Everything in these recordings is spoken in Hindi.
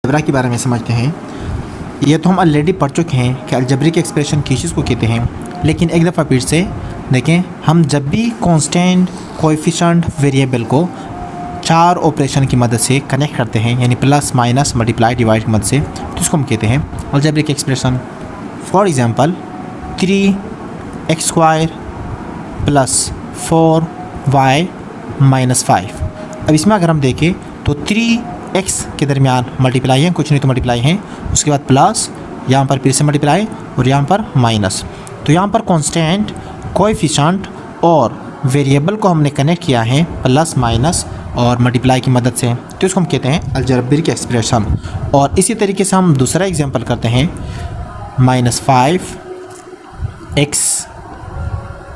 अलजेब्रा के बारे में समझते हैं। ये तो हम ऑलरेडी पढ़ चुके हैं कि अलजेब्रिक एक्सप्रेशन किस चीज़ को कहते हैं, लेकिन एक दफ़ा फिर से देखें। हम जब भी कांस्टेंट, कोएफिशिएंट, वेरिएबल को 4 ऑपरेशन की मदद से कनेक्ट करते हैं, यानी प्लस, माइनस, मल्टीप्लाई, डिवाइड की मदद से, तो इसको हम कहते हैं algebraic expression. For example 3x² + 4y - 5। अब इसमें अगर हम देखें तो 3x के दरमियान मल्टीप्लाई है, कुछ नहीं तो मल्टीप्लाई है, उसके बाद प्लस, यहाँ पर फिर से मल्टीप्लाई और यहाँ पर माइनस। तो यहाँ पर कांस्टेंट, कोएफिशिएंट और वेरिएबल को हमने कनेक्ट किया है प्लस, माइनस और मल्टीप्लाई की मदद से, तो इसको हम कहते हैं अलजेब्रिक एक्सप्रेशन। और इसी तरीके से हम दूसरा एग्जांपल करते हैं -5x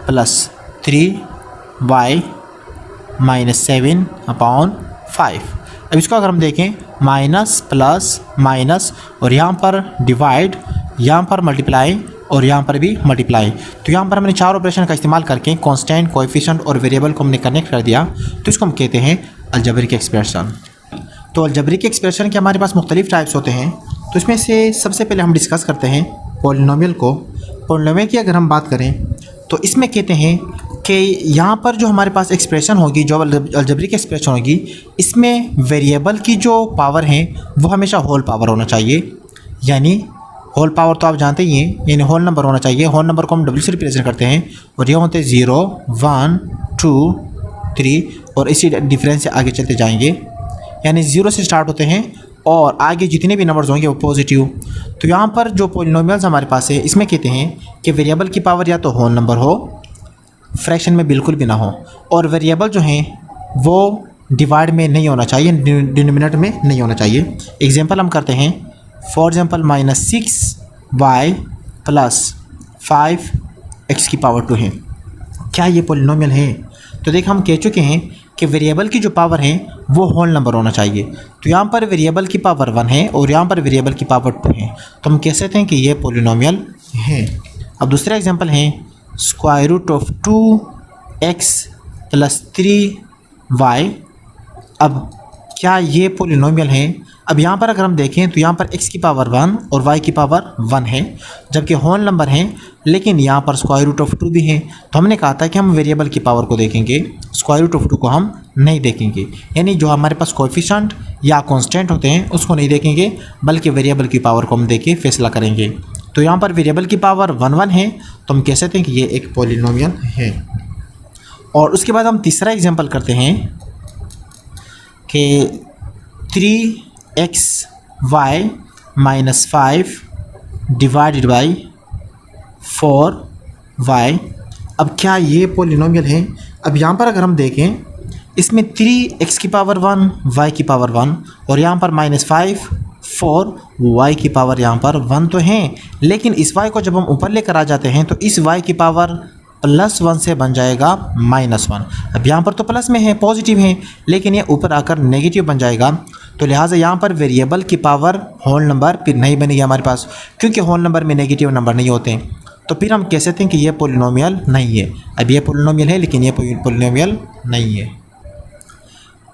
+ 3y - 7/5। अब इसको अगर हम देखें माइनस, प्लस, माइनस और यहाँ पर डिवाइड, यहाँ पर मल्टीप्लाई और यहाँ पर भी मल्टीप्लाई, तो यहाँ पर हमने 4 ऑपरेशन का इस्तेमाल करके कांस्टेंट, कोएफिशिएंट और वेरिएबल को हमने कनेक्ट कर दिया, तो इसको हम कहते हैं अलजेब्रिक एक्सप्रेशन। तो अलजेब्रिक एक्सप्रेशन के हमारे पास मुख्तलिफ टाइप्स होते हैं। तो इसमें से सबसे पहले हम डिस्कस करते हैं पॉलिनोमियल को। पॉलिनोमियल की अगर हम बात करें तो इसमें कहते हैं कि यहाँ पर जो हमारे पास एक्सप्रेशन होगी, जो अलजेब्रिक एक्सप्रेशन होगी, इसमें वेरिएबल की जो पावर है वो हमेशा होल पावर होना चाहिए। यानी होल पावर तो आप जानते ही हैं, यानी होल नंबर होना चाहिए। होल नंबर को हम डब्ल्यू से रिप्रेजेंट करते हैं और ये होते हैं 0, 1, 2, 3 और इसी डिफरेंस से आगे चलते जाएंगे, यानी 0 से स्टार्ट होते हैं और आगे जितने भी नंबर्स होंगे वो पॉजिटिव। तो यहाँ पर जो पॉलिनोमियल्स हमारे पास है, इसमें कहते हैं कि वेरिएबल की पावर या तो होल नंबर हो, फ्रैक्शन में बिल्कुल भी ना हो, और वेरिएबल जो हैं वो डिवाइड में नहीं होना चाहिए, डिनोमिनेटर में नहीं होना चाहिए। एग्जांपल हम करते हैं, फॉर एग्जांपल -6y + 5x⁻² है। क्या ये पॉलिनोमियल है? तो देख, हम कह चुके हैं कि वेरिएबल की जो पावर है वो होल नंबर होना चाहिए। तो यहाँ पर वेरिएबल की पावर 1 है और यहाँ पर वेरिएबल की पावर 2 है, तो हम कह सकते हैं कि ये पॉलिनोमियल है। अब दूसरा एग्जांपल है √2x + 3y। अब क्या ये पॉलिनोमियल है? अब यहाँ पर अगर हम देखें तो यहाँ पर x की पावर 1 और y की पावर 1 है, जबकि होल नंबर हैं, लेकिन यहाँ पर √2 भी है। तो हमने कहा था कि हम वेरिएबल की पावर को देखेंगे, √2 को हम नहीं देखेंगे। यानी जो हमारे पास कोएफिशिएंट या कांस्टेंट होते हैं उसको नहीं देखेंगे, बल्कि वेरिएबल की पावर को हम देख के फैसला करेंगे। तो यहाँ पर वेरिएबल की पावर 1 है, तो हम कह सकते हैं कि ये एक पॉलिनोमियल है। और उसके बाद हम तीसरा एग्जांपल करते हैं कि 3xy - 5 / 4y। अब क्या ये पॉलिनोमियल है? अब यहाँ पर अगर हम देखें, इसमें 3x की पावर 1, y की पावर 1 और यहाँ पर -5, 4, y की पावर यहाँ पर 1 तो हैं, लेकिन इस y को जब हम ऊपर लेकर आ जाते हैं तो इस y की पावर +1 से बन जाएगा -1। अब यहाँ पर तो प्लस में है, पॉजिटिव है, लेकिन ये ऊपर आकर नेगेटिव बन जाएगा। तो लिहाजा यहाँ पर वेरिएबल की पावर होल नंबर फिर नहीं बनेगी हमारे पास, क्योंकि होल नंबर में नेगेटिव नंबर नहीं होते हैं। तो फिर हम कह सकते हैं कि ये पॉलिनोमियल नहीं है। अब ये पॉलिनोमियल है, लेकिन ये पॉलिनोमियल नहीं है।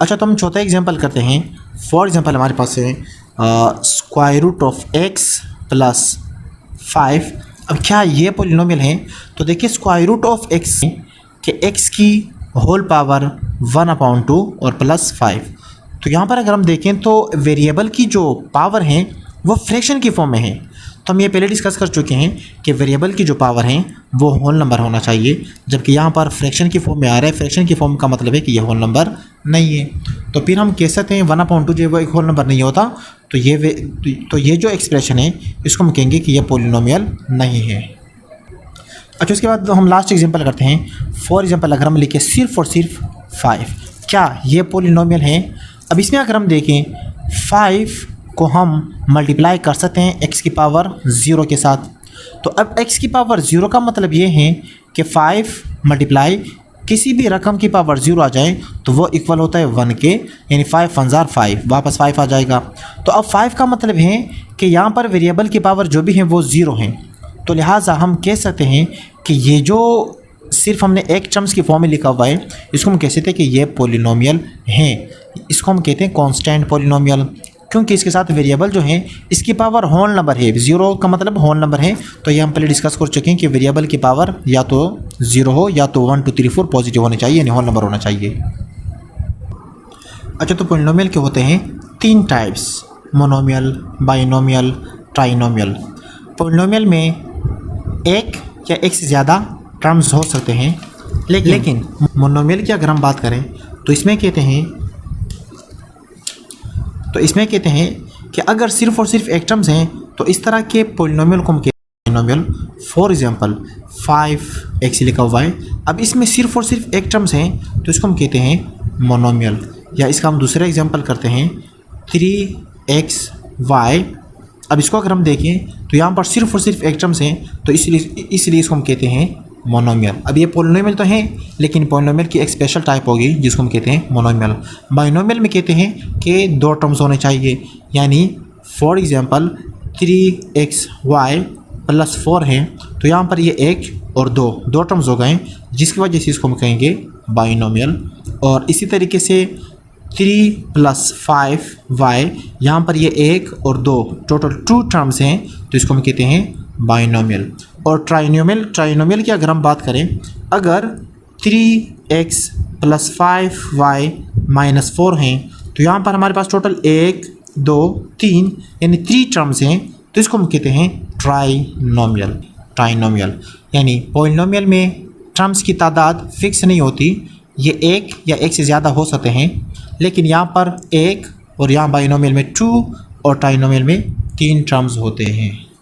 अच्छा, तो हम चौथा एग्जांपल करते हैं। फॉर एग्जांपल हमारे पास है √x + 5। अब क्या ये पॉलिनोमियल है? तो देखिए, √x के x की होल पावर 1/2 और +5। तो यहाँ पर अगर हम देखें तो वेरिएबल की जो पावर है वो फ्रैक्शन की फॉर्म में है। तो हम ये पहले डिस्कस कर चुके हैं कि वेरिएबल की जो पावर है वो होल नंबर होना चाहिए, जबकि यहाँ पर फ्रैक्शन की फॉर्म में आ रहा है। फ्रैक्शन की फॉर्म का मतलब है कि ये होल नंबर नहीं है। तो फिर हम कह सकते हैं 1/2 जो वो एक होल नंबर नहीं होता, तो ये जो एक्सप्रेशन है इसको हम कहेंगे कि ये पॉलिनोमियल नहीं है। अच्छा, उसके बाद हम लास्ट एग्जांपल करते हैं। फॉर एग्जांपल अगर हम लिखें सिर्फ और सिर्फ 5, क्या ये पॉलिनोमियल है? अब इसमें अगर हम देखें 5 को हम मल्टीप्लाई कर सकते हैं x की पावर 0 के साथ। तो अब x की पावर 0 का मतलब ये है कि 5 मल्टीप्लाई किसी भी रकम की पावर 0 आ जाए तो वो इक्वल होता है 1 के, यानी 5 × 5, वापस 5 आ जाएगा। तो अब 5 का मतलब है कि यहाँ पर वेरिएबल की पावर जो भी है वो 0 है। तो लिहाजा हम कह सकते हैं कि ये जो सिर्फ हमने एक टर्म्स की फॉर्म में लिखा हुआ है, इसको हम कह सकते हैं कि ये पॉलिनोमियल हैं। इसको हम कहते हैं कांस्टेंट पॉलिनोमियल, क्योंकि इसके साथ वेरिएबल जो है इसकी पावर होल नंबर है, 0 का मतलब होल नंबर है। तो ये हम पहले डिस्कस कर चुके हैं कि वेरिएबल की पावर या तो 0 हो या तो 1 2 3 4 पॉजिटिव होने चाहिए, यानी होल नंबर होना चाहिए। अच्छा, तो पॉलिनोमियल के होते हैं 3 types, monomial, binomial, trinomial. Polynomial में एक या एक से ज़्यादा टर्म्स हो सकते हैं, लेकिन मोनोमियल की अगर हम बात करें तो इसमें कहते हैं कि अगर सिर्फ और सिर्फ एक टर्म्स हैं तो इस तरह के पॉलिनोमियल को हम कहते हैं मोनोमियल। फॉर एग्जांपल 5x लिखा हुआ है, अब इसमें सिर्फ और सिर्फ एक टर्म्स हैं तो इसको हम कहते हैं मोनोमियल। या इसका हम दूसरा एग्जांपल करते हैं 3xy। अब इसको अगर हम देखें तो यहाँ पर सिर्फ और सिर्फ एक टर्म्स हैं तो इसलिए इसको हम कहते हैं मोनोमियल। अब ये पॉलिनोमियल तो हैं, लेकिन पॉलिनोमियल की एक स्पेशल टाइप होगी जिसको हम कहते हैं मोनोमियल। बाइनोमियल में कहते हैं कि 2 टर्म्स होने चाहिए, यानी फॉर एग्जांपल 3xy + 4 है तो यहाँ पर ये 1 और 2 टर्म्स हो गए, जिसकी वजह से इसको हम कहेंगे बाइनोमियल। और इसी तरीके से 3 + 5y, यहाँ पर ये 1 और 2 टोटल 2 टर्म्स हैं तो इसको हम कहते हैं बाइनोमियल। और ट्राइनोमियल की अगर हम बात करें, अगर 3x + 5y - 4 हैं तो यहाँ पर हमारे पास टोटल 1 2 3 यानी 3 टर्म्स हैं तो इसको हम कहते हैं ट्राइनोमियल। यानी पॉलिनोमियल में टर्म्स की तादाद फिक्स नहीं होती, ये 1 या 1 से ज़्यादा हो सकते हैं, लेकिन यहाँ पर 1 और यहाँ बाइनोमियल में 2 और ट्राइनोमियल में 3 टर्म्स होते हैं।